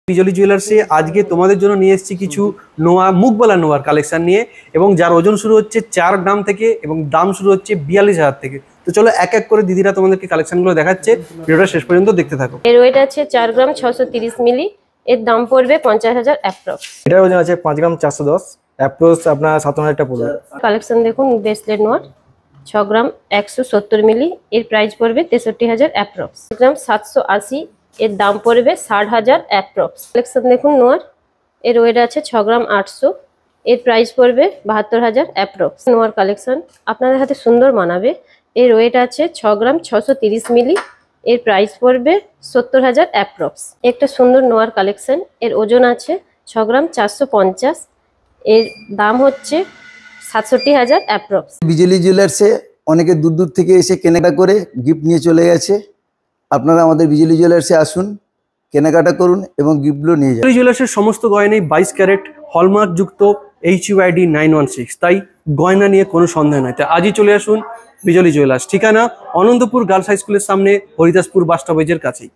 বিজলি জুয়েলার্সে আজকে তোমাদের জন্য নিয়ে এসেছি কিছু নোয়া মুখবালা নোয়ার কালেকশন নিয়ে, এবং যার ওজন শুরু হচ্ছে 4 গ্রাম থেকে এবং দাম শুরু হচ্ছে 42,000 থেকে। তো চলো এক এক করে দিদিরা তোমাদেরকে কালেকশনগুলো দেখাচ্ছে, ভিডিওটা শেষ পর্যন্ত দেখতে থাকো। এর ওয়েট আছে 4 গ্রাম 630 মিলি, এর দাম পড়বে 50,000 অ্যাপ্রক্স। এটার ওজন আছে 5 গ্রাম 410, অ্যাপ্রক্স আপনার 57,000 টাকা পড়বে। কালেকশন দেখুন, ব্রেসলেট নোয়ার 6 গ্রাম 170 মিলি, এর প্রাইস পড়বে 63,000 অ্যাপ্রক্স। গ্রাম 780, এর দাম পড়বে 60,000 অ্যাপ্রক্স। কালেকশন দেখুন নোয়ার, এর ওয়েট আছে 6 গ্রাম 800, এর প্রাইস পড়বে 72,000 অ্যাপ্রক্স। নোয়ার কালেকশন আপনাদের হাতে সুন্দর মানাবে। এর ওয়েট আছে 6 গ্রাম 630 মিলি, এর প্রাইস পড়বে 70,000 অ্যাপ্রক্স। একটা সুন্দর নোয়ার কালেকশন, এর ওজন আছে 6 গ্রাম 450, এর দাম হচ্ছে 67,000 অ্যাপ্রক্স। বিজলি জুয়েলার্সে অনেকে দূর দূর থেকে এসে কেনাকাটা করে গিফট নিয়ে চলে গেছে। আপনারা আমাদের বিজলি জুয়েলার্সে আসুন, কেনাকাটা করুন এবং গিফটগুলো নিয়ে যান। বিজলি জুয়েলার্সের সমস্ত গয়নাই 22 ক্যারেট হলমার্ক যুক্ত HUID 916, তাই গয়না নিয়ে কোনো সন্দেহ নয়। তাই আজই চলে আসুন বিজলি জুয়েলার্স, ঠিকানা অনন্তপুর গার্লস হাই স্কুলের সামনে, হরিদাসপুর বাস স্টপেজের কাছেই।